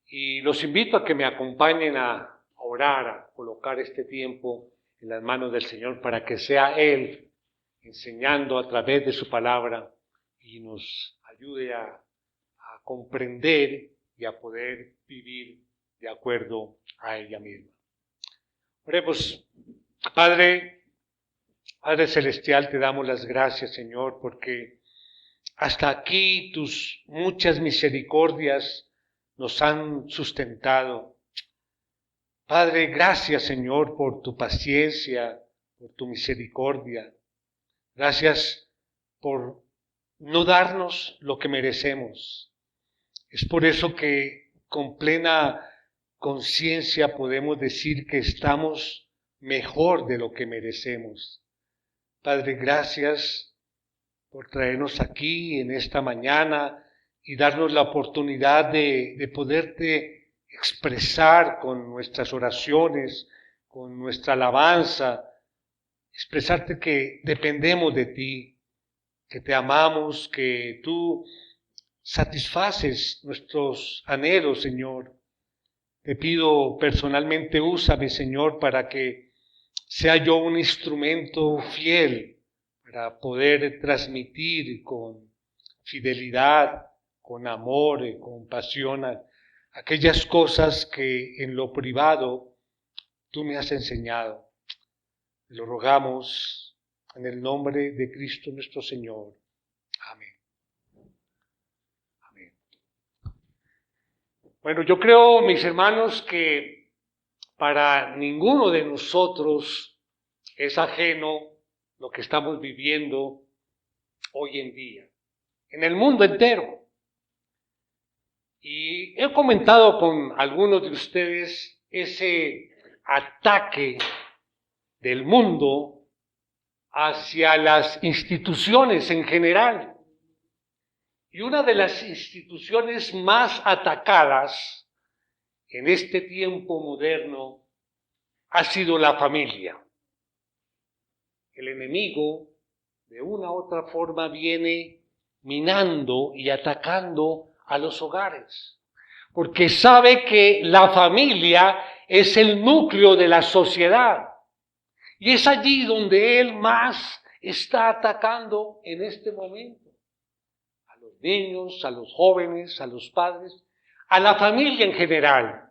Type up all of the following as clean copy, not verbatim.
Y los invito a que me acompañen a orar, a colocar este tiempo en las manos del Señor para que sea Él enseñando a través de su palabra y nos ayude a comprender y a poder vivir de acuerdo a ella misma. Oremos. Padre Celestial, te damos las gracias, Señor, porque hasta aquí tus muchas misericordias nos han sustentado. Padre, gracias, Señor, por tu paciencia, por tu misericordia. Gracias por no darnos lo que merecemos. Es por eso que con plena conciencia podemos decir que estamos mejor de lo que merecemos. Padre, gracias por traernos aquí en esta mañana y darnos la oportunidad de poderte expresar con nuestras oraciones, con nuestra alabanza, expresarte que dependemos de ti, que te amamos, que tú satisfaces nuestros anhelos, Señor. Te pido personalmente, úsame, Señor, para que sea yo un instrumento fiel para poder transmitir con fidelidad, con amor, con pasión aquellas cosas que en lo privado tú me has enseñado. Lo rogamos en el nombre de Cristo nuestro Señor. Amén. Amén. Bueno, yo creo, mis hermanos, que para ninguno de nosotros es ajeno lo que estamos viviendo hoy en día, en el mundo entero. Y he comentado con algunos de ustedes ese ataque del mundo hacia las instituciones en general. Y una de las instituciones más atacadas en este tiempo moderno ha sido la familia. El enemigo, de una u otra forma, viene minando y atacando a los hogares, porque sabe que la familia es el núcleo de la sociedad, y es allí donde él más está atacando en este momento. A los niños, a los jóvenes, a los padres, a la familia en general,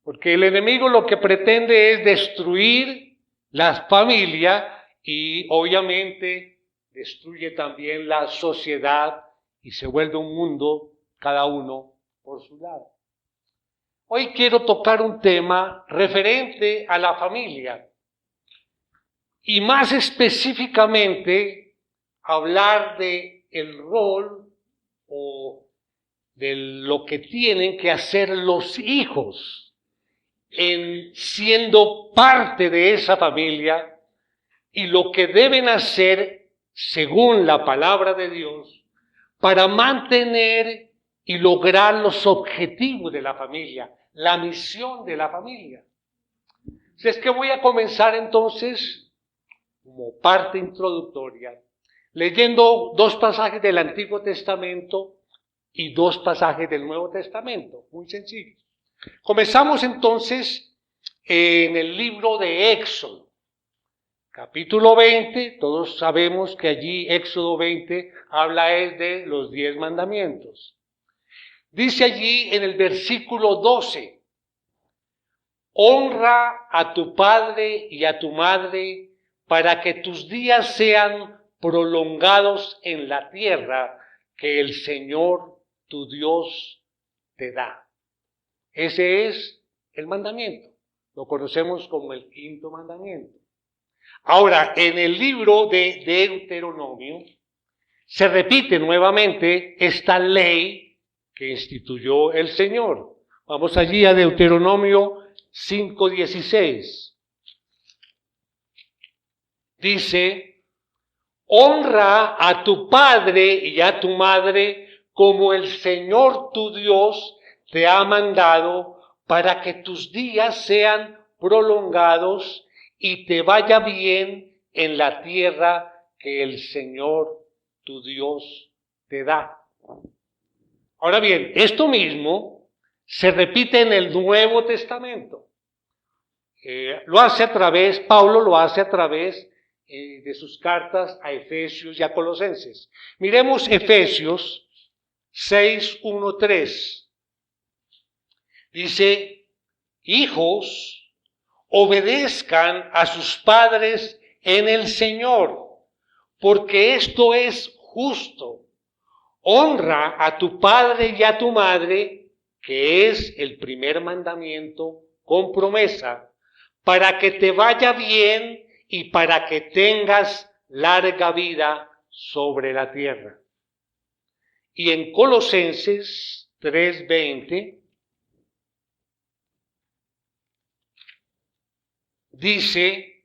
porque el enemigo lo que pretende es destruir la familia y obviamente destruye también la sociedad y se vuelve un mundo cada uno por su lado. Hoy quiero tocar un tema referente a la familia y más específicamente hablar de el rol o de lo que tienen que hacer los hijos en siendo parte de esa familia y lo que deben hacer según la palabra de Dios para mantener y lograr los objetivos de la familia, la misión de la familia. Es que voy a comenzar entonces, como parte introductoria, leyendo dos pasajes del Antiguo Testamento y dos pasajes del Nuevo Testamento, muy sencillos. Comenzamos entonces en el libro de Éxodo. Capítulo 20, todos sabemos que allí Éxodo 20 habla de los 10 mandamientos. Dice allí en el versículo 12, honra a tu padre y a tu madre para que tus días sean prolongados en la tierra que el Señor tu Dios te da. Ese es el mandamiento, lo conocemos como el quinto mandamiento. Ahora, en el libro de Deuteronomio se repite nuevamente esta ley que instituyó el Señor. Vamos allí a Deuteronomio 5:16. Dice, honra a tu padre y a tu madre como el Señor tu Dios te ha mandado para que tus días sean prolongados y te vaya bien en la tierra que el Señor tu Dios te da. Ahora bien, esto mismo se repite en el Nuevo Testamento. Pablo lo hace a través de sus cartas a Efesios y a Colosenses. Miremos Efesios 6:1-3. Dice: hijos, obedezcan a sus padres en el Señor, porque esto es justo. Honra a tu padre y a tu madre, que es el primer mandamiento con promesa, para que te vaya bien y para que tengas larga vida sobre la tierra. Y en Colosenses 3:20 dice: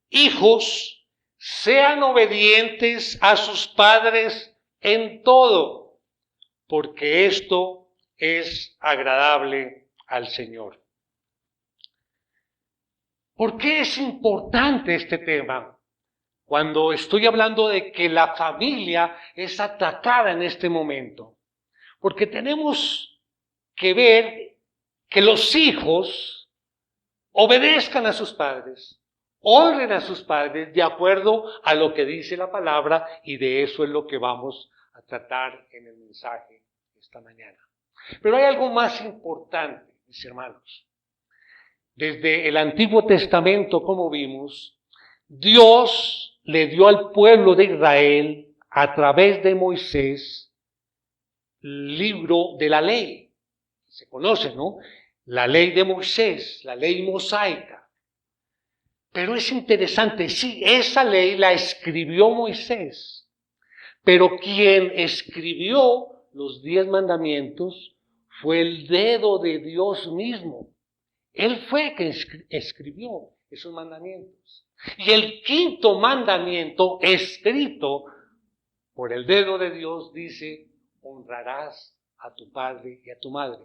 hijos, sean obedientes a sus padres en todo, porque esto es agradable al Señor. ¿Por qué es importante este tema? Cuando estoy hablando de que la familia es atacada en este momento. Porque tenemos que ver que los hijos obedezcan a sus padres, honren a sus padres de acuerdo a lo que dice la palabra, y de eso es lo que vamos a tratar en el mensaje esta mañana. Pero hay algo más importante, mis hermanos. Desde el Antiguo Testamento, como vimos, Dios le dio al pueblo de Israel, a través de Moisés, el libro de la ley. Se conoce, ¿no? La ley de Moisés, la ley mosaica. Pero es interesante, sí, esa ley la escribió Moisés, pero quien escribió los 10 mandamientos fue el dedo de Dios mismo. Él fue quien escribió esos mandamientos. Y el quinto mandamiento, escrito por el dedo de Dios, dice: honrarás a tu padre y a tu madre.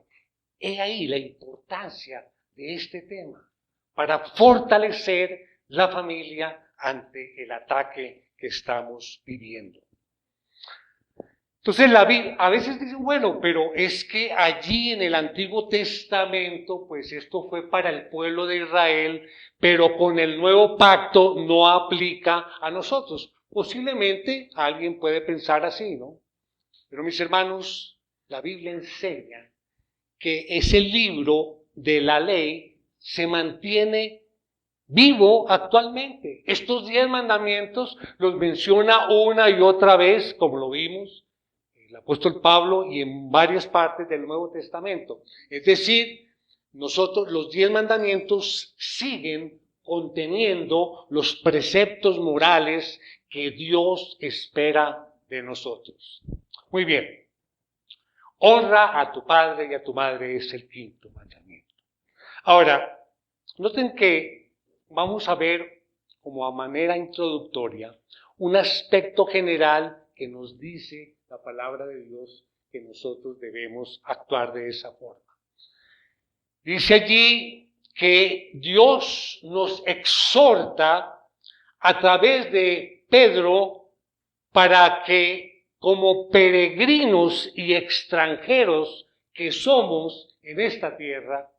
He ahí la importancia de este tema, para fortalecer la familia ante el ataque que estamos viviendo. Entonces a veces dicen, bueno, pero es que allí en el Antiguo Testamento, pues esto fue para el pueblo de Israel, pero con el nuevo pacto no aplica a nosotros. Posiblemente alguien puede pensar así, ¿no? Pero mis hermanos, la Biblia enseña que ese libro de la ley se mantiene vivo actualmente. Estos 10 mandamientos los menciona una y otra vez, como lo vimos el apóstol Pablo y en varias partes del Nuevo Testamento. Es decir, nosotros los 10 mandamientos siguen conteniendo los preceptos morales que Dios espera de nosotros. Muy bien. Honra a tu padre y a tu madre es el quinto mandamiento. Ahora, noten que vamos a ver, como a manera introductoria, un aspecto general que nos dice la palabra de Dios, que nosotros debemos actuar de esa forma. Dice allí que Dios nos exhorta a través de Pedro para que, como peregrinos y extranjeros que somos en esta tierra,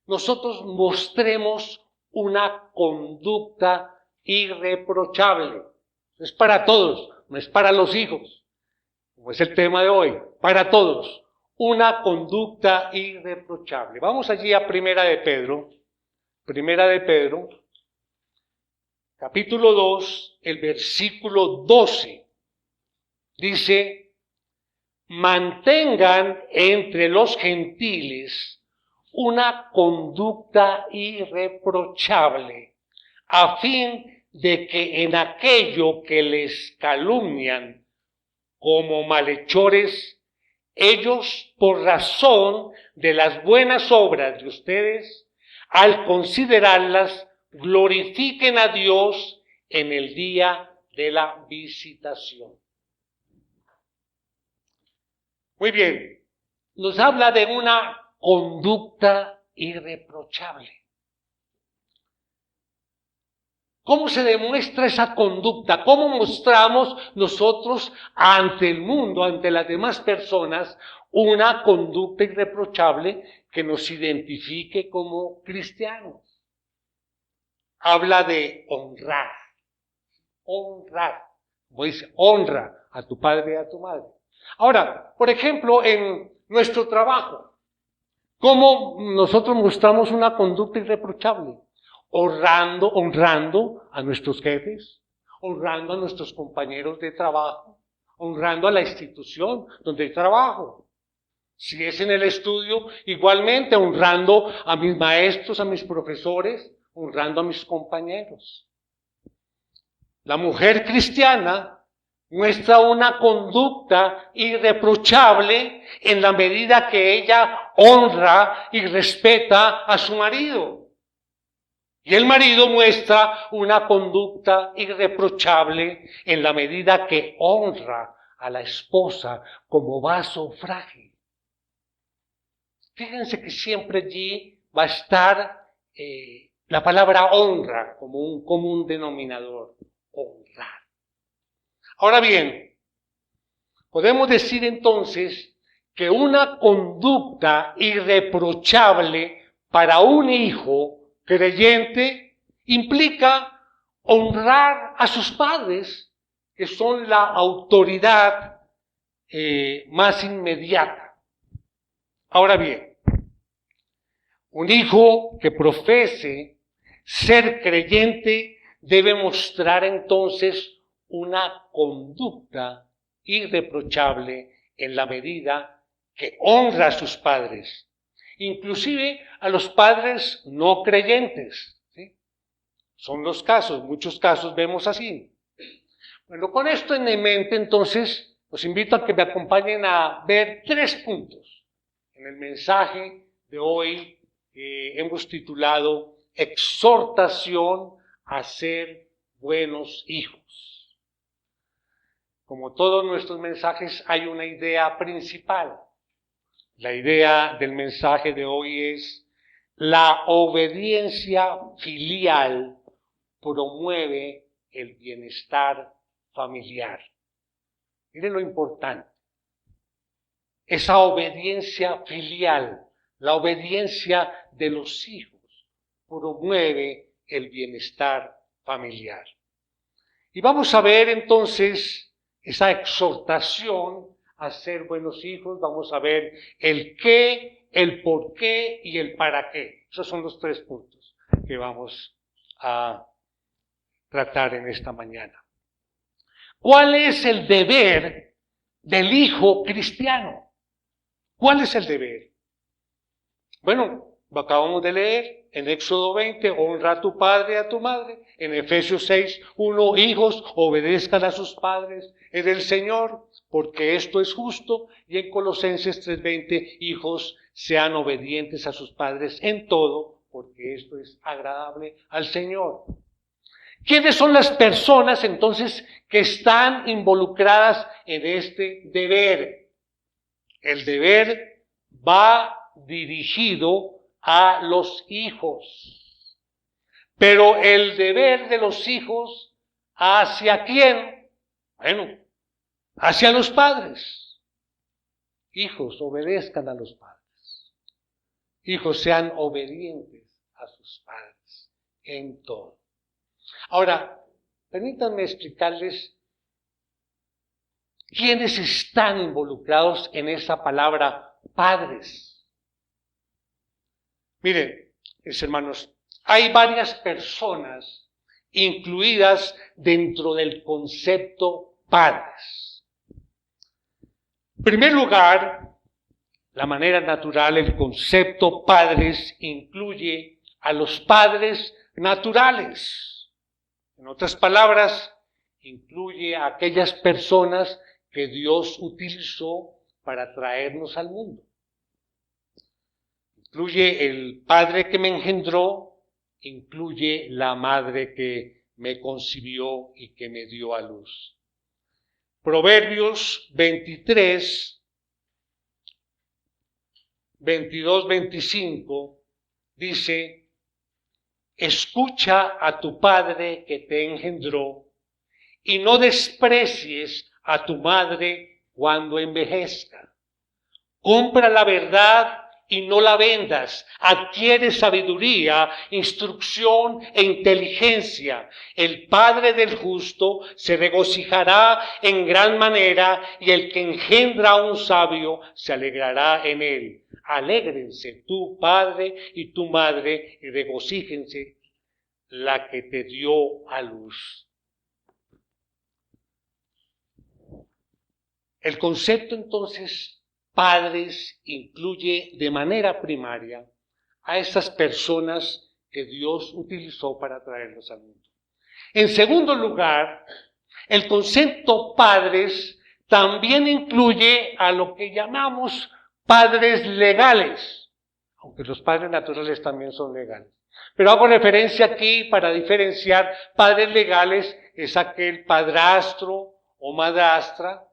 nosotros mostremos una conducta irreprochable. Es para todos, no es para los hijos, como es el tema de hoy, para todos, una conducta irreprochable. Vamos allí a Primera de Pedro, capítulo 2, el versículo 12. Dice: mantengan entre los gentiles una conducta irreprochable, a fin de que en aquello que les calumnian como malhechores, ellos, por razón de las buenas obras de ustedes, al considerarlas, glorifiquen a Dios en el día de la visitación. Muy bien, nos habla de una conducta irreprochable. ¿Cómo se demuestra esa conducta? ¿Cómo mostramos nosotros ante el mundo, ante las demás personas, una conducta irreprochable que nos identifique como cristianos. Habla de honrar, como dice, honra a tu padre y a tu madre. Ahora, por ejemplo, en nuestro trabajo, ¿cómo nosotros mostramos una conducta irreprochable? Honrando a nuestros jefes, honrando a nuestros compañeros de trabajo, honrando a la institución donde trabajo. Si es en el estudio, igualmente honrando a mis maestros, a mis profesores, honrando a mis compañeros. La mujer cristiana muestra una conducta irreprochable en la medida que ella honra y respeta a su marido. Y el marido muestra una conducta irreprochable en la medida que honra a la esposa como vaso frágil. Fíjense que siempre allí va a estar la palabra honra como un común denominador, honrar. Ahora bien, podemos decir entonces que una conducta irreprochable para un hijo creyente implica honrar a sus padres, que son la autoridad más inmediata. Ahora bien, un hijo que profese ser creyente debe mostrar entonces una conducta irreprochable en la medida que honra a sus padres, inclusive a los padres no creyentes, ¿sí? Son los casos, muchos casos vemos así. Bueno, con esto en mente, entonces, los invito a que me acompañen a ver 3 puntos en el mensaje de hoy que hemos titulado Exhortación a ser buenos hijos. Como todos nuestros mensajes, hay una idea principal. La idea del mensaje de hoy es: la obediencia filial promueve el bienestar familiar. Miren lo importante. Esa obediencia filial, la obediencia de los hijos, promueve el bienestar familiar. Y vamos a ver entonces esa exhortación a ser buenos hijos. Vamos a ver el qué, el por qué y el para qué. Esos son los 3 puntos que vamos a tratar en esta mañana. ¿Cuál es el deber del hijo cristiano? ¿Cuál es el deber? Bueno, lo acabamos de leer en Éxodo 20, honra a tu padre y a tu madre. En Efesios 6, 1, hijos, obedezcan a sus padres en el Señor, porque esto es justo. Y en Colosenses 3:20, hijos, sean obedientes a sus padres en todo, porque esto es agradable al Señor. ¿Quiénes son las personas entonces que están involucradas en este deber? El deber va dirigido a los hijos. Pero el deber de los hijos, ¿hacia quién? Bueno, hacia los padres. Hijos, obedezcan a los padres. Hijos, sean obedientes a sus padres en todo. Ahora, permítanme explicarles quiénes están involucrados en esa palabra padres. Miren, mis hermanos, hay varias personas incluidas dentro del concepto padres. En primer lugar, la manera natural, el concepto padres incluye a los padres naturales. En otras palabras, incluye a aquellas personas que Dios utilizó para traernos al mundo. Incluye el padre que me engendró, incluye la madre que me concibió y que me dio a luz. Proverbios 23, 22, 25 dice: escucha a tu padre que te engendró y no desprecies a tu madre cuando envejezca, Compra la verdad y no la vendas. Adquiere sabiduría, instrucción e inteligencia. El Padre del justo se regocijará en gran manera, y el que engendra a un sabio se alegrará en él. Alégrense tu padre y tu madre, y regocíjense la que te dio a luz. El concepto entonces padres incluye de manera primaria a esas personas que Dios utilizó para traerlos al mundo. En segundo lugar, el concepto padres también incluye a lo que llamamos padres legales, aunque los padres naturales también son legales. Pero hago referencia aquí para diferenciar. Padres legales es aquel padrastro o madrastra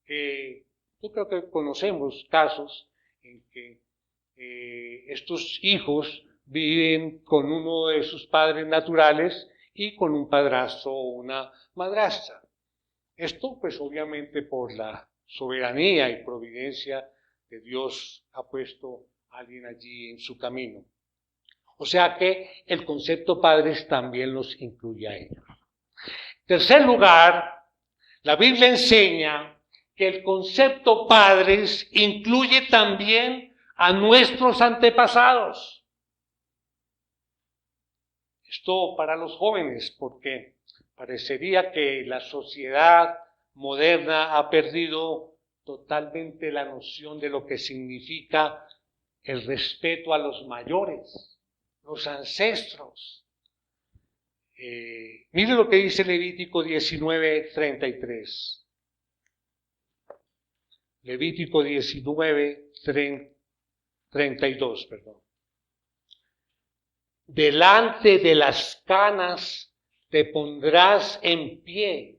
que yo creo que conocemos casos en que estos hijos viven con uno de sus padres naturales y con un padrastro o una madrastra. Esto pues obviamente por la soberanía y providencia de Dios ha puesto a alguien allí en su camino. O sea que el concepto padres también los incluye a ellos. En tercer lugar, la Biblia enseña que el concepto padres incluye también a nuestros antepasados. Esto para los jóvenes, porque parecería que la sociedad moderna ha perdido totalmente la noción de lo que significa el respeto a los mayores, los ancestros. Mire lo que dice Levítico 19:33. Levítico 19:32, perdón. Delante de las canas te pondrás en pie,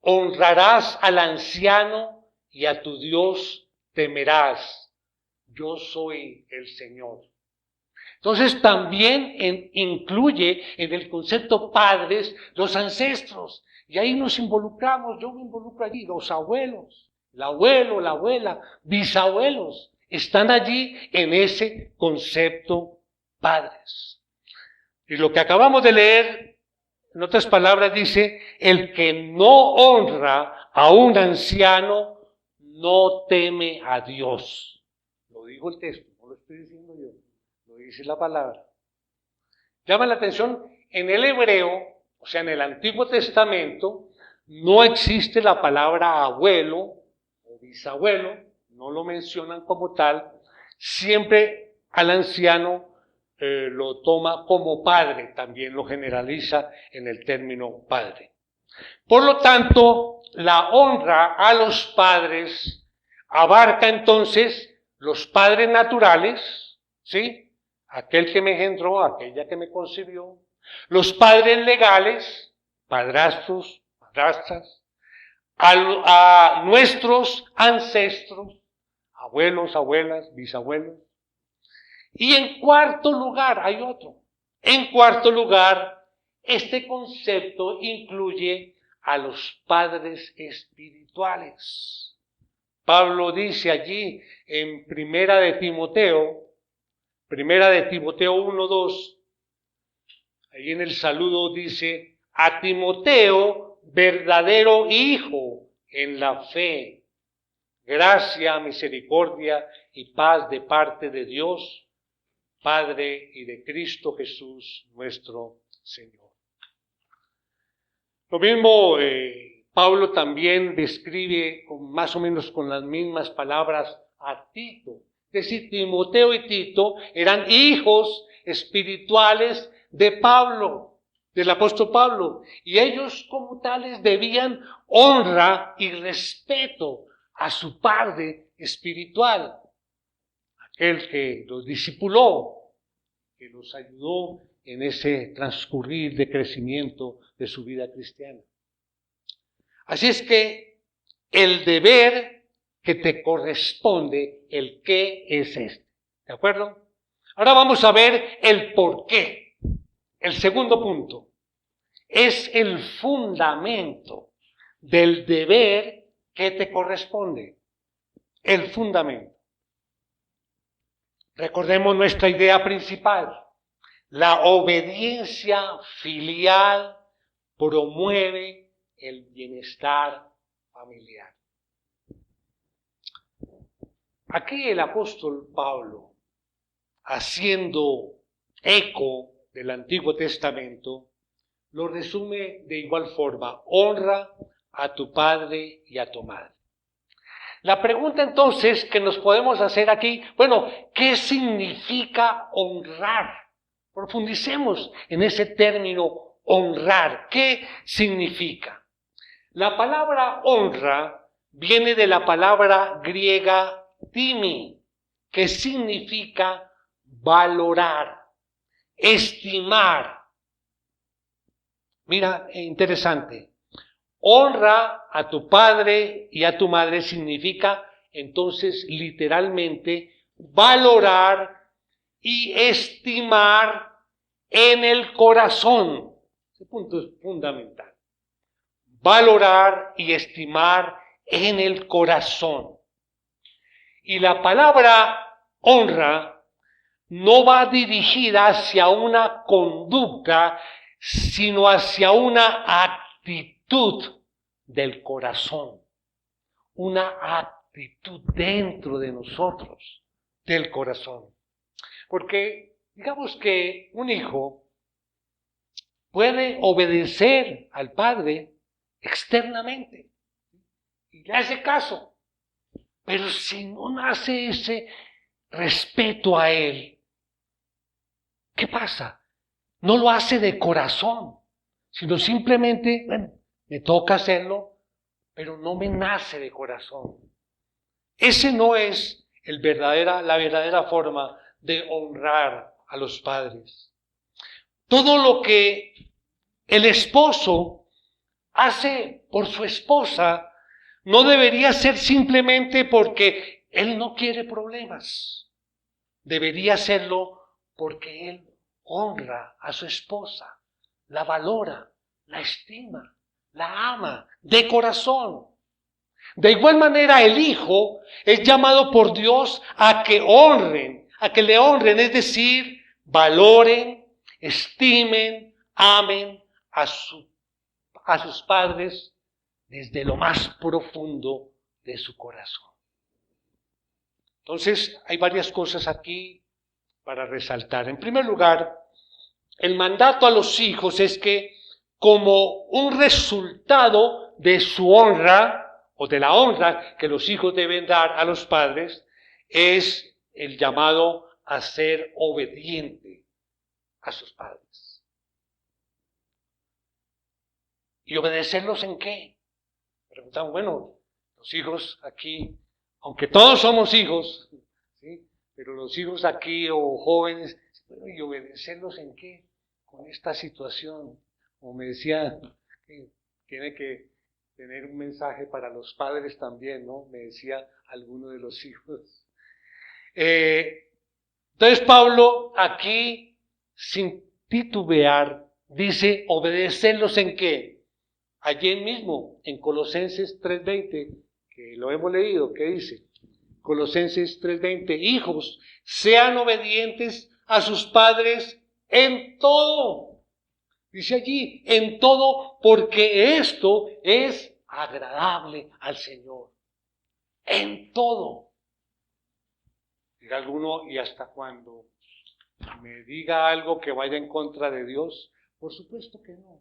honrarás al anciano y a tu Dios temerás. Yo soy el Señor. Entonces también incluye en el concepto padres los ancestros. Y ahí nos involucramos, yo me involucro allí, los abuelos, el abuelo, la abuela, bisabuelos, están allí en ese concepto padres. Y lo que acabamos de leer, en otras palabras, dice, el que no honra a un anciano no teme a Dios. Lo dijo el texto, no lo estoy diciendo yo. Dice la palabra. Llama la atención, en el hebreo, o sea, en el Antiguo Testamento, no existe la palabra abuelo o bisabuelo, no lo mencionan como tal, siempre al anciano lo toma como padre, también lo generaliza en el término padre. Por lo tanto, la honra a los padres abarca entonces los padres naturales, ¿sí? Aquel que me engendró, aquella que me concibió, los padres legales, padrastros, madrastras, a nuestros ancestros, abuelos, abuelas, bisabuelos. Y en cuarto lugar, hay otro. En cuarto lugar, este concepto incluye a los padres espirituales. Pablo dice allí en Primera de Timoteo 1:2, ahí en el saludo dice, a Timoteo, verdadero hijo en la fe, gracia, misericordia y paz de parte de Dios, Padre, y de Cristo Jesús, nuestro Señor. Lo mismo Pablo también describe más o menos con las mismas palabras a Tito. Es decir, Timoteo y Tito eran hijos espirituales de Pablo, del apóstol Pablo, y ellos como tales debían honra y respeto a su padre espiritual, aquel que los discipuló, que los ayudó en ese transcurrir de crecimiento de su vida cristiana. Así es que el deber que te corresponde, el qué es este. ¿De acuerdo? Ahora vamos a ver el por qué. El segundo punto es el fundamento del deber que te corresponde. el fundamento. Recordemos nuestra idea principal. La obediencia filial promueve el bienestar familiar. Aquí el apóstol Pablo, haciendo eco del Antiguo Testamento, lo resume de igual forma: honra a tu padre y a tu madre. La pregunta entonces que nos podemos hacer aquí, bueno, ¿qué significa honrar? Profundicemos en ese término honrar. ¿Qué significa? La palabra honra viene de la palabra griega timi, que significa valorar, estimar. Mira, interesante. Honra a tu padre y a tu madre significa entonces literalmente valorar y estimar en el corazón. Ese punto es fundamental. Valorar y estimar en el corazón. Y la palabra honra no va dirigida hacia una conducta, sino hacia una actitud del corazón. Una actitud dentro de nosotros, del corazón. Porque digamos que un hijo puede obedecer al padre externamente y le hace caso, pero si no nace ese respeto a él, ¿qué pasa? No lo hace de corazón, sino simplemente, bueno, me toca hacerlo, pero no me nace de corazón. Ese no es la verdadera forma de honrar a los padres. Todo lo que el esposo hace por su esposa no debería ser simplemente porque él no quiere problemas. Debería hacerlo porque él honra a su esposa, la valora, la estima, la ama de corazón. De igual manera, el hijo es llamado por Dios a que le honren, es decir, valoren, estimen, amen a sus padres desde lo más profundo de su corazón. Entonces, hay varias cosas aquí para resaltar. En primer lugar, el mandato a los hijos es que, como un resultado de su honra, o de la honra que los hijos deben dar a los padres, es el llamado a ser obediente a sus padres. ¿Y obedecerlos en qué? Preguntamos, bueno, los hijos aquí, aunque todos somos hijos, ¿sí? Pero los hijos aquí o jóvenes, bueno, ¿y obedecerlos en qué? Con esta situación, como me decía, tiene que tener un mensaje para los padres también, ¿no? Me decía alguno de los hijos. Entonces Pablo aquí, sin titubear, dice, ¿obedecerlos en qué? Allí mismo, en Colosenses 3:20, que lo hemos leído, ¿qué dice? Colosenses 3:20, hijos, sean obedientes a sus padres en todo. Dice allí, en todo, porque esto es agradable al Señor. En todo. Diga alguno, ¿y hasta cuando me diga algo que vaya en contra de Dios? Por supuesto que no.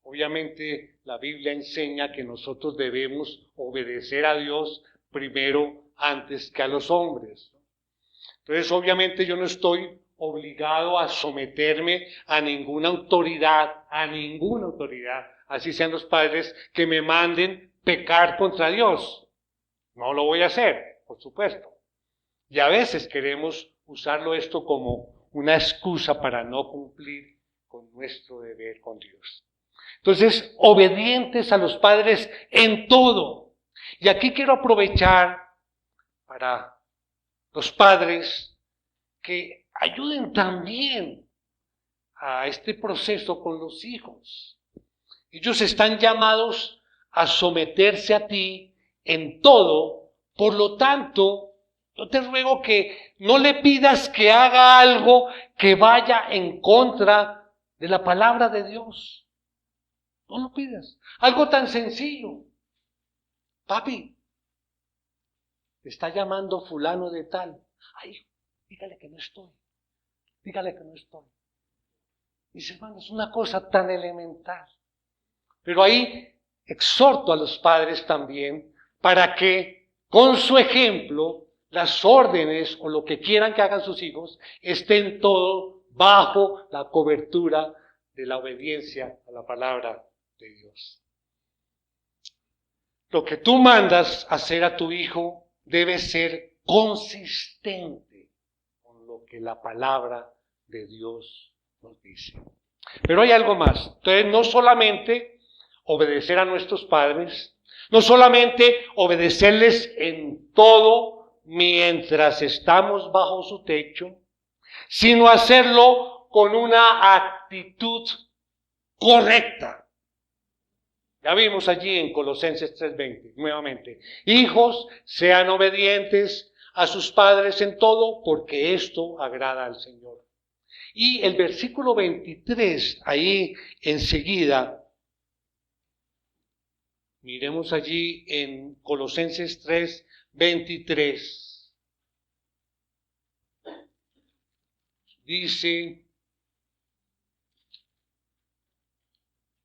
Obviamente la Biblia enseña que nosotros debemos obedecer a Dios primero antes que a los hombres. Entonces, obviamente yo no estoy obligado a someterme a ninguna autoridad, así sean los padres que me manden pecar contra Dios. No lo voy a hacer, por supuesto. Y a veces queremos usarlo esto como una excusa para no cumplir con nuestro deber con Dios. Entonces, obedientes a los padres en todo. Y aquí quiero aprovechar para los padres que ayuden también a este proceso con los hijos. Ellos están llamados a someterse a ti en todo, Por lo tanto, yo te ruego que no le pidas que haga algo que vaya en contra de la palabra de Dios. No lo pidas. Algo tan sencillo. Papi, te está llamando fulano de tal. Ay, dígale que no estoy. Dígale que no estoy. Mis hermanos, es una cosa tan elemental. Pero ahí exhorto a los padres también para que con su ejemplo las órdenes o lo que quieran que hagan sus hijos estén todo bajo la cobertura de la obediencia a la palabra de Dios. Lo que tú mandas hacer a tu hijo debe ser consistente con lo que la palabra de Dios nos dice. Pero hay algo más. Entonces, no solamente obedecer a nuestros padres, no solamente obedecerles en todo mientras estamos bajo su techo, sino hacerlo con una actitud correcta. Ya vimos allí en Colosenses 3:20, nuevamente. Hijos, sean obedientes a sus padres en todo, porque esto agrada al Señor. Y el versículo 23, ahí enseguida, miremos allí en Colosenses 3:23.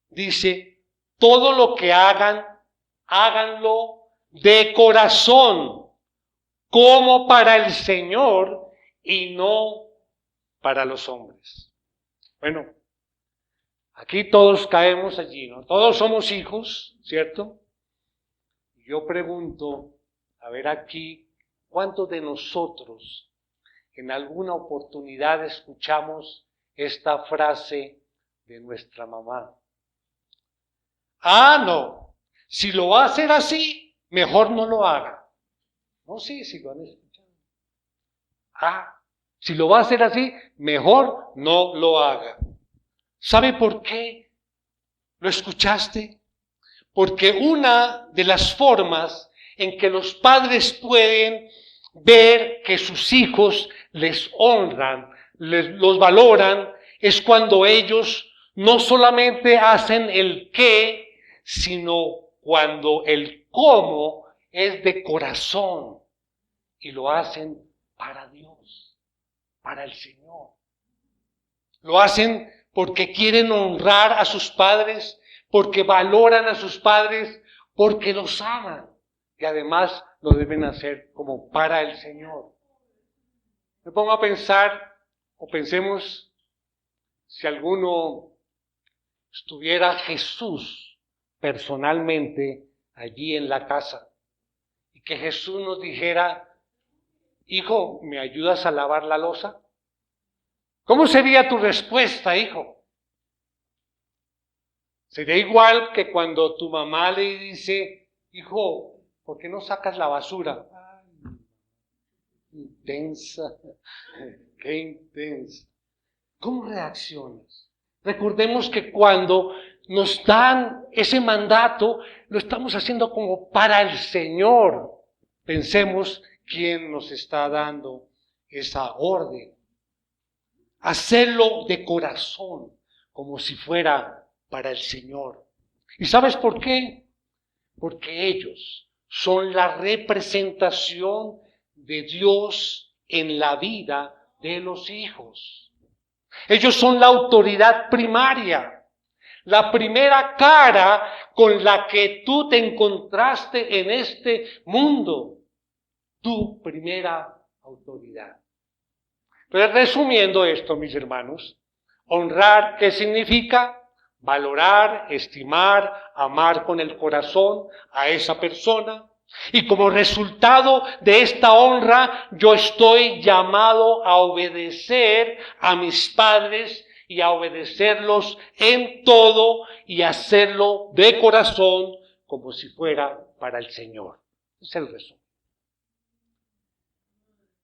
Dice, todo lo que hagan, háganlo de corazón, como para el Señor y no para los hombres. Bueno, aquí todos caemos allí, ¿no? Todos somos hijos, ¿cierto? Yo pregunto, a ver aquí, ¿cuántos de nosotros en alguna oportunidad escuchamos esta frase de nuestra mamá? Ah, no, si lo va a hacer así, mejor no lo haga. No, sí, lo han escuchado. Ah, si lo va a hacer así, mejor no lo haga. ¿Sabe por qué lo escuchaste? Porque una de las formas en que los padres pueden ver que sus hijos les honran, los valoran, es cuando ellos no solamente hacen el qué, sino cuando el cómo es de corazón y lo hacen para Dios, para el Señor. Lo hacen porque quieren honrar a sus padres, porque valoran a sus padres, porque los aman. Y además lo deben hacer como para el Señor. Me pongo a pensar, o pensemos, si alguno estuviera Jesús personalmente allí en la casa, y que Jesús nos dijera, hijo, ¿me ayudas a lavar la loza? ¿Cómo sería tu respuesta, hijo? Sería igual que cuando tu mamá le dice, hijo, ¿por qué no sacas la basura? Ay, intensa, qué intensa. ¿Cómo reaccionas? Recordemos que cuando nos dan ese mandato, lo estamos haciendo como para el Señor. Pensemos quién nos está dando esa orden. Hacerlo de corazón, como si fuera para el Señor. ¿Y sabes por qué? Porque ellos son la representación de Dios en la vida de los hijos. Ellos son la autoridad primaria, la primera cara con la que tú te encontraste en este mundo, tu primera autoridad. Pero resumiendo esto, mis hermanos, honrar, ¿qué significa? Valorar, estimar, amar con el corazón a esa persona. Y como resultado de esta honra, yo estoy llamado a obedecer a mis padres y a obedecerlos en todo y hacerlo de corazón como si fuera para el Señor. Es el resumen.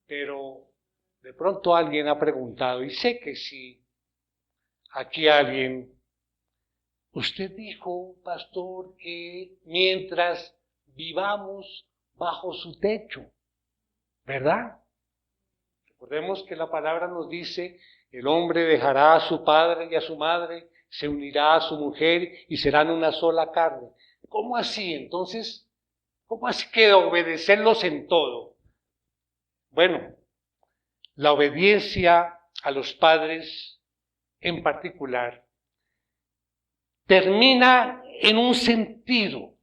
Pero de pronto alguien ha preguntado, y sé que si aquí alguien, usted dijo, pastor, que mientras vivamos bajo su techo, ¿verdad? Recordemos que la palabra nos dice, el hombre dejará a su padre y a su madre, se unirá a su mujer y serán una sola carne. ¿Cómo así? Entonces, ¿cómo así que obedecerlos en todo? Bueno, la obediencia a los padres en particular termina en un sentido.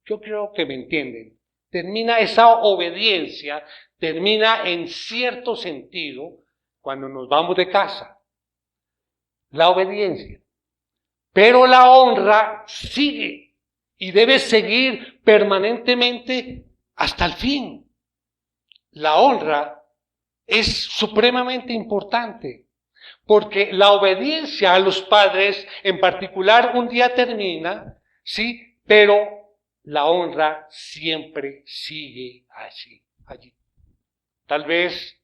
Yo creo que me entienden. Termina esa obediencia, termina en cierto sentido cuando nos vamos de casa. La obediencia. Pero la honra sigue y debe seguir permanentemente hasta el fin. La honra es supremamente importante porque la obediencia a los padres en particular un día termina, ¿sí? Pero la honra siempre sigue allí. Tal vez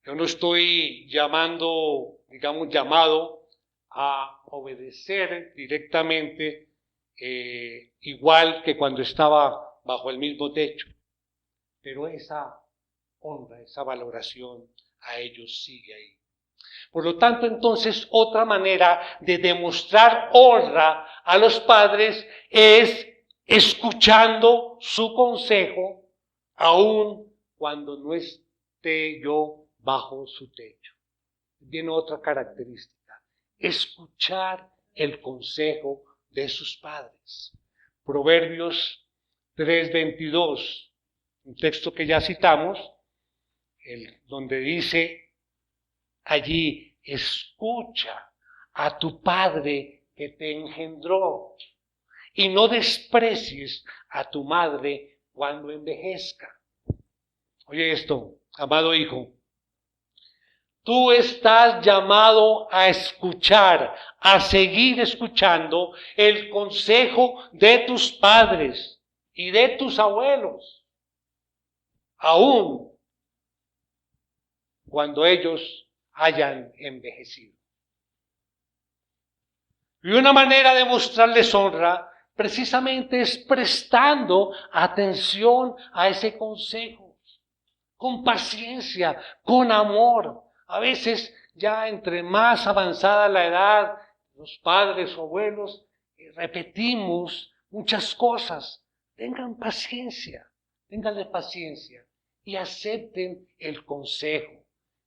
yo no estoy llamado a obedecer directamente igual que cuando estaba bajo el mismo techo. Pero esa honra, esa valoración a ellos sigue ahí. Por lo tanto, entonces, otra manera de demostrar honra a los padres es escuchando su consejo, aun cuando no esté yo bajo su techo. Tiene otra característica, escuchar el consejo de sus padres. Proverbios 3:22, un texto que ya citamos, donde dice allí, escucha a tu padre que te engendró y no desprecies a tu madre cuando envejezca. Oye esto, amado hijo, tú estás llamado a escuchar, a seguir escuchando el consejo de tus padres y de tus abuelos, aún cuando ellos hayan envejecido. Y una manera de mostrarles honra precisamente es prestando atención a ese consejo, con paciencia, con amor. A veces ya entre más avanzada la edad, los padres o abuelos, repetimos muchas cosas. Ténganle paciencia y acepten el consejo.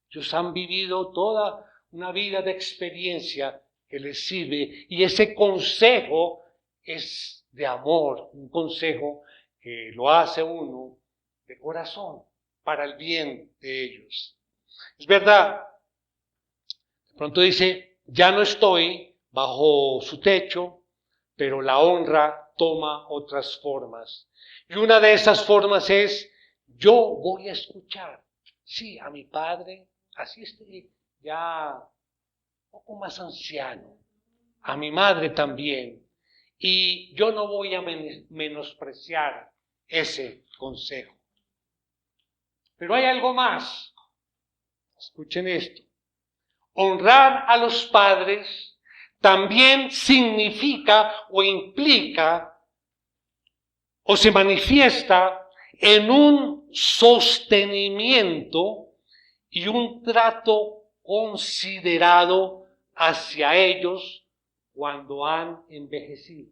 Ellos han vivido toda una vida de experiencia que les sirve y ese consejo es de amor, un consejo que lo hace uno de corazón para el bien de ellos. Es verdad, de pronto dice, ya no estoy bajo su techo, pero la honra toma otras formas. Y una de esas formas es, yo voy a escuchar, sí, a mi padre, así estoy ya un poco más anciano, a mi madre también, y yo no voy a menospreciar ese consejo. Pero hay algo más, escuchen esto, honrar a los padres también significa o implica o se manifiesta en un sostenimiento y un trato considerado hacia ellos cuando han envejecido.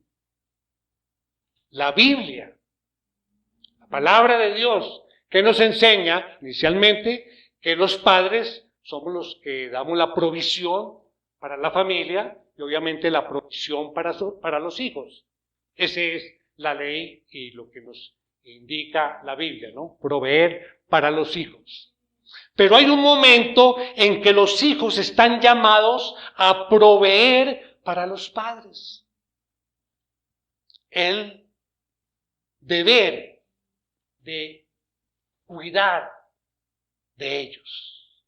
La Biblia, la palabra de Dios, que nos enseña inicialmente que los padres somos los que damos la provisión para la familia y obviamente la provisión para los hijos. Esa es la ley y lo que nos indica la Biblia, ¿no? Proveer para los hijos. Pero hay un momento en que los hijos están llamados a proveer para los padres. El deber de cuidar de ellos.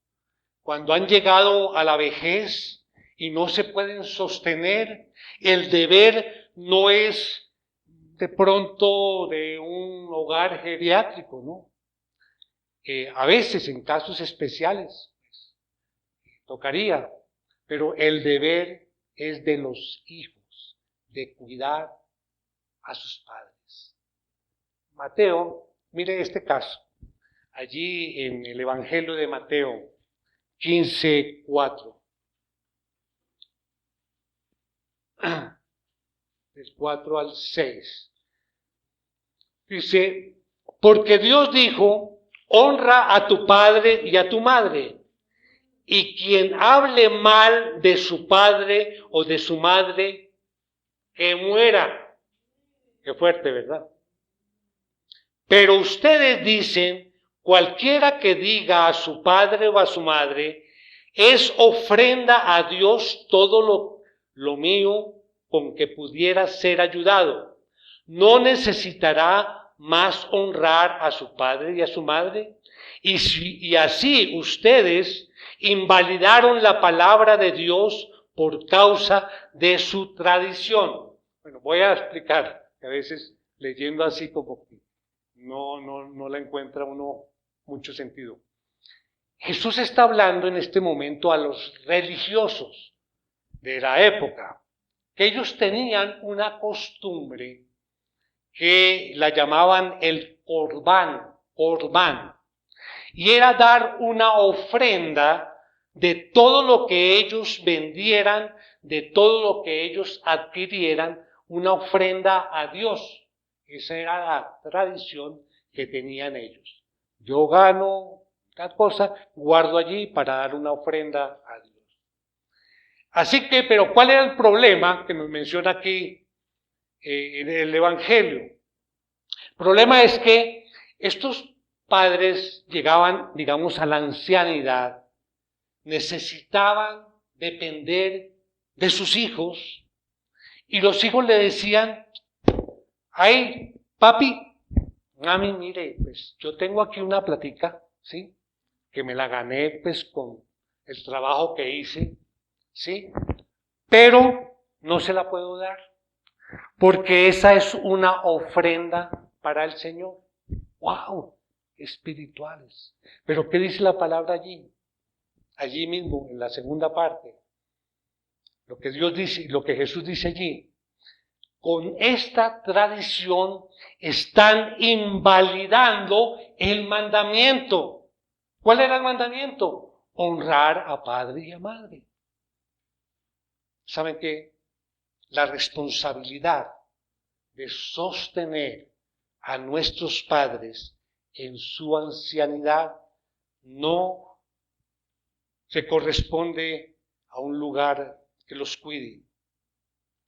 Cuando han llegado a la vejez y no se pueden sostener, el deber no es de pronto de un hogar geriátrico, ¿no? A veces en casos especiales tocaría, pero el deber es de los hijos, de cuidar a sus padres. Mateo, mire este caso. Allí en el Evangelio de Mateo 15:4. Del 4 al 6. Dice, porque Dios dijo, honra a tu padre y a tu madre, y quien hable mal de su padre o de su madre, que muera. Qué fuerte, ¿verdad? Pero ustedes dicen, cualquiera que diga a su padre o a su madre, es ofrenda a Dios todo lo mío con que pudiera ser ayudado. ¿No necesitará más honrar a su padre y a su madre? Y así ustedes invalidaron la palabra de Dios por causa de su tradición. Bueno, voy a explicar, que a veces leyendo así como que no la encuentra uno mucho sentido. Jesús está hablando en este momento a los religiosos de la época, que ellos tenían una costumbre que la llamaban el corbán, y era dar una ofrenda de todo lo que ellos vendieran, de todo lo que ellos adquirieran, una ofrenda a Dios. Esa era la tradición que tenían ellos. Yo gano tal cosa, guardo allí para dar una ofrenda a Dios. Así que, pero ¿cuál era el problema que nos menciona aquí en el Evangelio? El problema es que estos padres llegaban, digamos, a la ancianidad, necesitaban depender de sus hijos, y los hijos le decían, ay, papi, mami, mire, pues yo tengo aquí una platica, ¿sí? Que me la gané, pues, con el trabajo que hice, ¿sí? Pero no se la puedo dar, porque esa es una ofrenda para el Señor. ¡Wow! Espirituales. Pero ¿qué dice la palabra allí? Allí mismo, en la segunda parte. Lo que Dios dice, lo que Jesús dice allí. Con esta tradición están invalidando el mandamiento. ¿Cuál era el mandamiento? Honrar a padre y a madre. ¿Saben qué? La responsabilidad de sostener a nuestros padres en su ancianidad no se corresponde a un lugar que los cuide,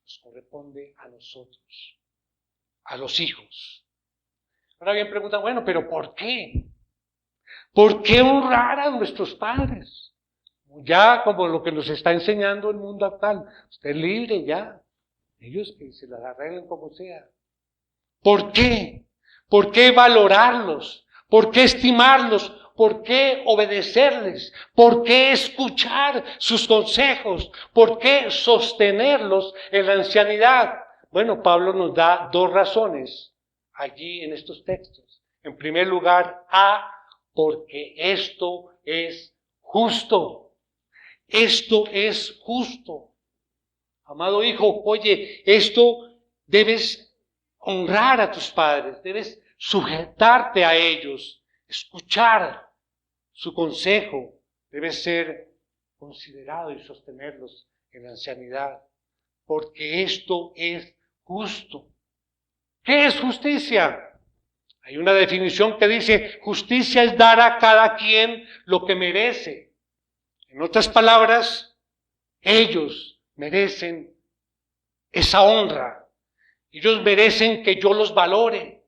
nos corresponde a nosotros, a los hijos. Ahora bien preguntan, bueno, pero ¿por qué? ¿Por qué honrar a nuestros padres? Ya como lo que nos está enseñando el mundo actual, usted es libre ya, ellos que se las arreglen como sea. ¿Por qué? ¿Por qué valorarlos? ¿Por qué estimarlos? ¿Por qué obedecerles? ¿Por qué escuchar sus consejos? ¿Por qué sostenerlos en la ancianidad? Bueno, Pablo nos da dos razones allí en estos textos. En primer lugar, porque esto es justo. Esto es justo. Amado hijo, oye, esto debes honrar a tus padres, debes sujetarte a ellos, escuchar su consejo, debes ser considerado y sostenerlos en la ancianidad, porque esto es justo. ¿Qué es justicia? Hay una definición que dice, justicia es dar a cada quien lo que merece. En otras palabras, ellos merecen esa honra. Ellos merecen que yo los valore.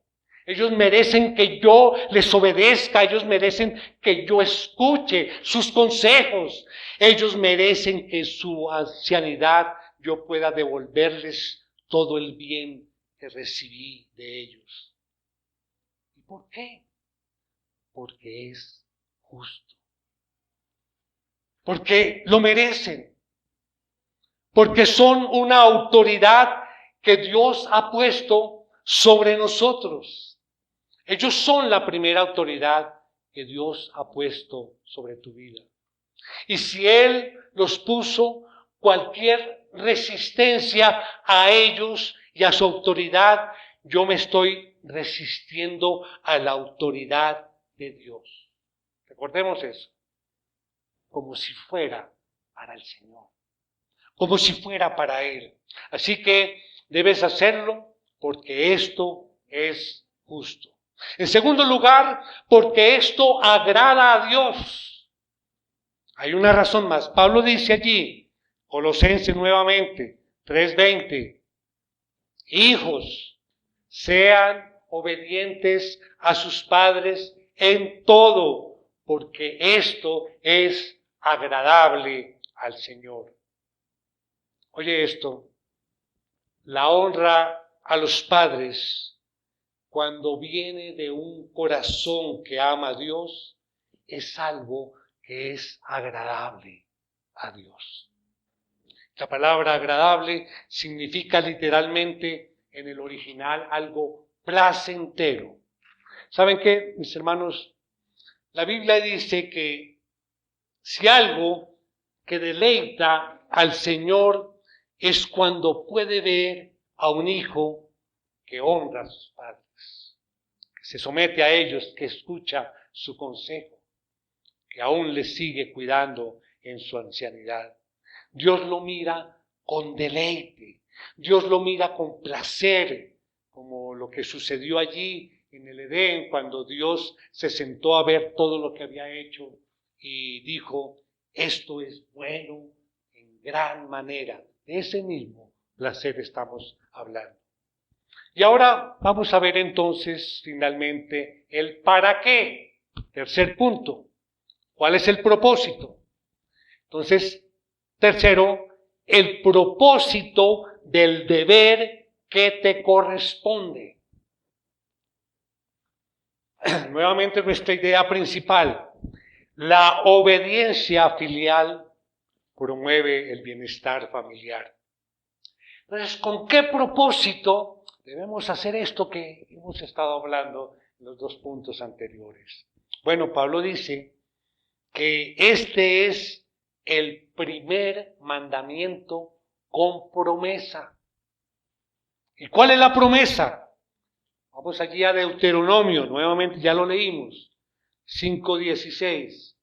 Ellos merecen que yo les obedezca. Ellos merecen que yo escuche sus consejos. Ellos merecen que en su ancianidad yo pueda devolverles todo el bien que recibí de ellos. ¿Y por qué? Porque es justo. Porque lo merecen. Porque son una autoridad que Dios ha puesto sobre nosotros. Ellos son la primera autoridad que Dios ha puesto sobre tu vida. Y si Él los puso, cualquier resistencia a ellos y a su autoridad yo me estoy resistiendo a la autoridad de Dios. Recordemos eso, como si fuera para el Señor, como si fuera para Él. Así que debes hacerlo porque esto es justo. En segundo lugar, porque esto agrada a Dios. Hay una razón más. Pablo dice allí, Colosenses nuevamente, 3:20, hijos, sean obedientes a sus padres en todo, porque esto es agradable al Señor. Oye esto, la honra a los padres, cuando viene de un corazón que ama a Dios, es algo que es agradable a Dios. La palabra agradable significa literalmente en el original algo placentero. ¿Saben qué, mis hermanos? La Biblia dice que si algo que deleita al Señor es cuando puede ver a un hijo que honra a sus padres, que se somete a ellos, que escucha su consejo, que aún les sigue cuidando en su ancianidad. Dios lo mira con deleite, Dios lo mira con placer, como lo que sucedió allí en el Edén, cuando Dios se sentó a ver todo lo que había hecho y dijo, esto es bueno en gran manera. De ese mismo placer estamos hablando. Y ahora vamos a ver entonces finalmente el para qué. Tercer punto. ¿Cuál es el propósito? Entonces, tercero, el propósito del deber que te corresponde. Nuevamente nuestra idea principal. La obediencia filial promueve el bienestar familiar. Entonces, ¿con qué propósito debemos hacer esto que hemos estado hablando en los dos puntos anteriores? Bueno, Pablo dice que este es el primer mandamiento con promesa. ¿Y cuál es la promesa? Vamos allí a Deuteronomio, nuevamente ya lo leímos, 5:16.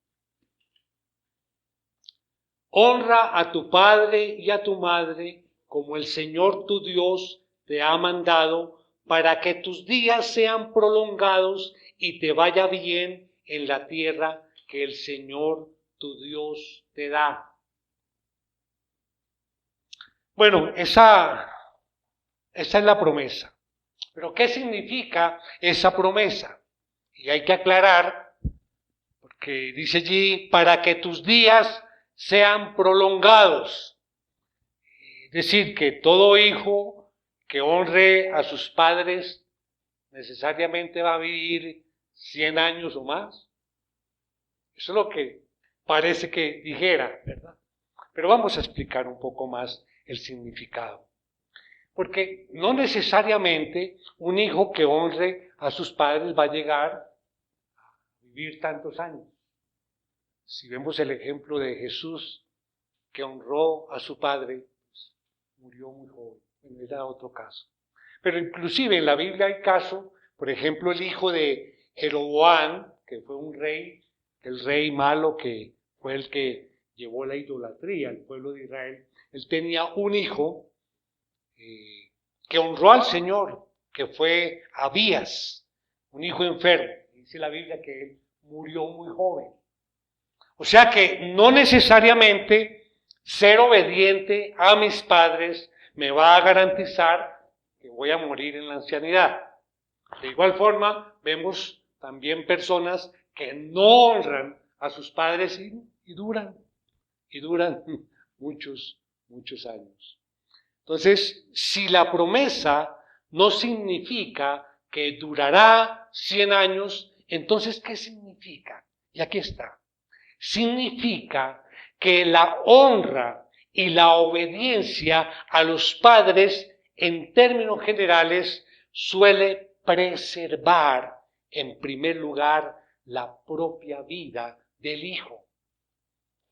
Honra a tu padre y a tu madre como el Señor tu Dios te ha mandado, para que tus días sean prolongados y te vaya bien en la tierra que el Señor tu Dios te da. Bueno, esa es la promesa. Pero ¿qué significa esa promesa? Y hay que aclarar, porque dice allí, para que tus días sean prolongados. Es decir, que todo hijo que honre a sus padres necesariamente va a vivir 100 años o más. Eso es lo que parece que dijera, ¿verdad? Pero vamos a explicar un poco más el significado. Porque no necesariamente un hijo que honre a sus padres va a llegar a vivir tantos años. Si vemos el ejemplo de Jesús, que honró a su padre, pues, murió muy joven. Bueno, era otro caso. Pero inclusive en la Biblia hay casos, por ejemplo, el hijo de Jeroboam, que fue un rey, el rey malo que fue el que llevó la idolatría al pueblo de Israel. Él tenía un hijo que honró al Señor, que fue Abías, un hijo enfermo. Dice la Biblia que él murió muy joven. O sea que no necesariamente ser obediente a mis padres me va a garantizar que voy a morir en la ancianidad. De igual forma, vemos también personas que no honran a sus padres y duran muchos años. Entonces, si la promesa no significa que durará 100 años, entonces, ¿qué significa? Y aquí está. Significa que la honra y la obediencia a los padres, en términos generales, suele preservar, en primer lugar, la propia vida del hijo.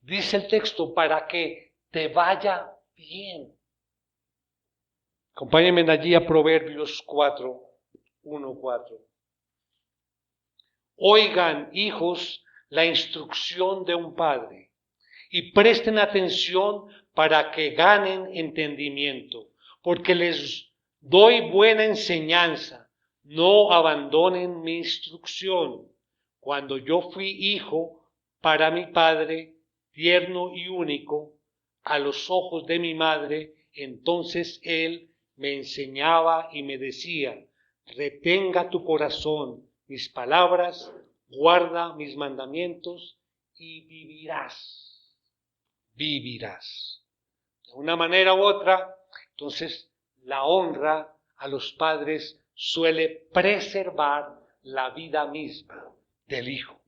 Dice el texto, para que te vaya bien. Acompáñenme allí a Proverbios 4, 1, 4. Oigan, hijos, la instrucción de un padre y presten atención para que ganen entendimiento, porque les doy buena enseñanza. No abandonen mi instrucción. Cuando yo fui hijo para mi padre, tierno y único, a los ojos de mi madre, entonces él me enseñaba y me decía: retenga tu corazón mis palabras, guarda mis mandamientos y vivirás. Vivirás. De una manera u otra, entonces la honra a los padres suele preservar la vida misma del hijo.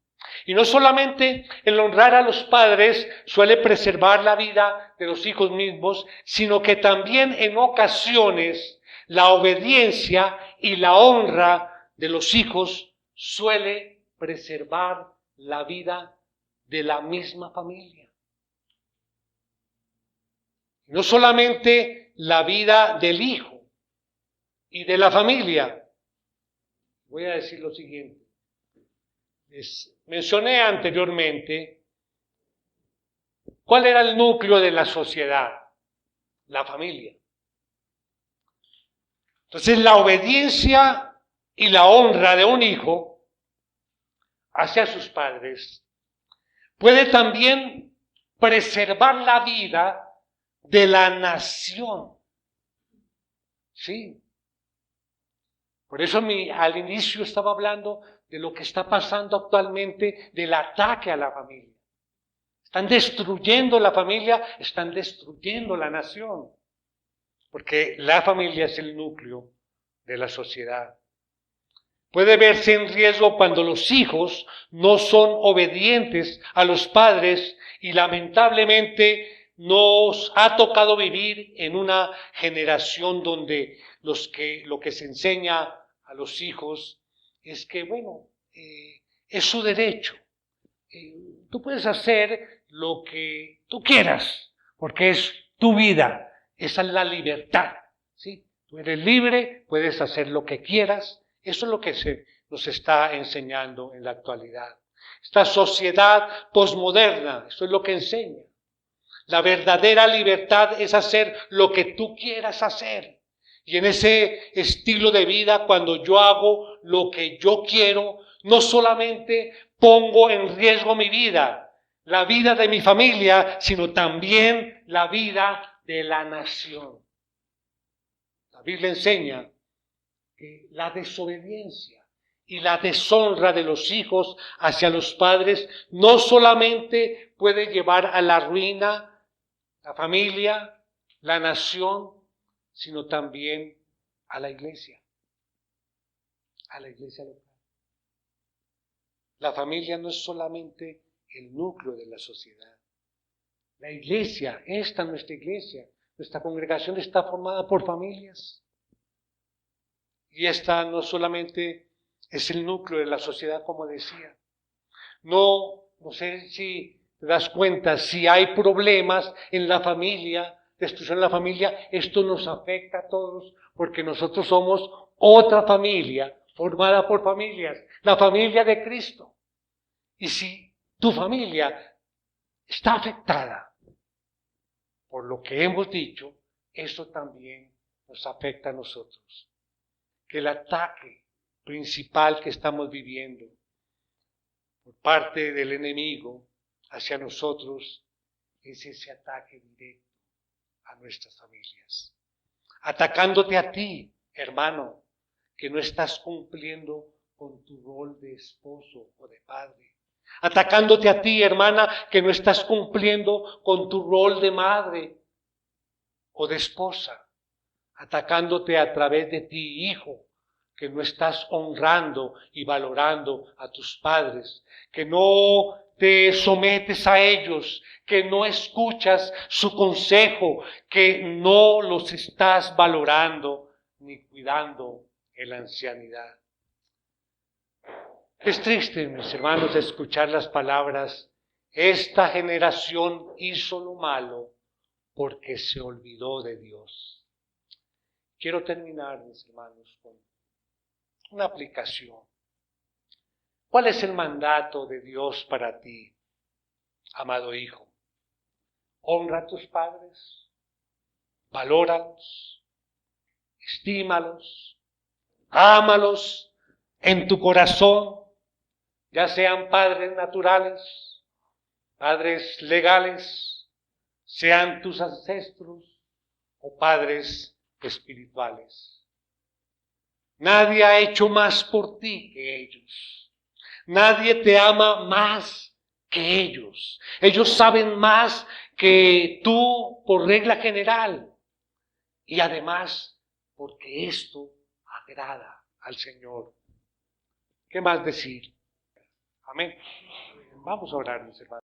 Y no solamente el honrar a los padres suele preservar la vida de los hijos mismos, sino que también en ocasiones la obediencia y la honra de los hijos suele preservar la vida de la misma familia. No solamente la vida del hijo y de la familia. Voy a decir lo siguiente. Les mencioné anteriormente cuál era el núcleo de la sociedad, la familia. Entonces, la obediencia y la honra de un hijo hacia sus padres puede también preservar la vida de la nación. Sí. Por eso al inicio estaba hablando de lo que está pasando actualmente, del ataque a la familia. Están destruyendo la familia, están destruyendo la nación. Porque la familia es el núcleo de la sociedad. Puede verse en riesgo cuando los hijos no son obedientes a los padres y lamentablemente nos ha tocado vivir en una generación donde lo que se enseña a los hijos es que, bueno, es su derecho. Tú puedes hacer lo que tú quieras, porque es tu vida. Esa es la libertad, ¿sí? Tú eres libre, puedes hacer lo que quieras. Eso es lo que nos está enseñando en la actualidad. Esta sociedad posmoderna, eso es lo que enseña. La verdadera libertad es hacer lo que tú quieras hacer. Y en ese estilo de vida, cuando yo hago lo que yo quiero, no solamente pongo en riesgo mi vida, la vida de mi familia, sino también la vida de la nación. La Biblia enseña que la desobediencia y la deshonra de los hijos hacia los padres no solamente puede llevar a la ruina, la familia, la nación, sino también a la iglesia local. La familia no es solamente el núcleo de la sociedad. La iglesia, nuestra congregación está formada por familias. Y esta no solamente es el núcleo de la sociedad, como decía. No sé si te das cuenta, si hay problemas en la familia, destrucción en la familia, esto nos afecta a todos, porque nosotros somos otra familia, formada por familias, la familia de Cristo. Y si tu familia está afectada por lo que hemos dicho, eso también nos afecta a nosotros. Que el ataque principal que estamos viviendo por parte del enemigo hacia nosotros es ese ataque directo a nuestras familias. Atacándote a ti, hermano, que no estás cumpliendo con tu rol de esposo o de padre. Atacándote a ti, hermana, que no estás cumpliendo con tu rol de madre o de esposa. Atacándote a través de ti, hijo, que no estás honrando y valorando a tus padres, que no te sometes a ellos, que no escuchas su consejo, que no los estás valorando ni cuidando en la ancianidad. Es triste, mis hermanos, escuchar las palabras: esta generación hizo lo malo porque se olvidó de Dios. Quiero terminar, mis hermanos, con una aplicación. ¿Cuál es el mandato de Dios para ti, amado hijo? Honra a tus padres, valóralos, estímalos, ámalos en tu corazón, ya sean padres naturales, padres legales, sean tus ancestros o padres espirituales. Nadie ha hecho más por ti que ellos. Nadie te ama más que ellos. Ellos saben más que tú por regla general. Y además, porque esto agrada al Señor. ¿Qué más decir? Amén. Vamos a orar, mis hermanos.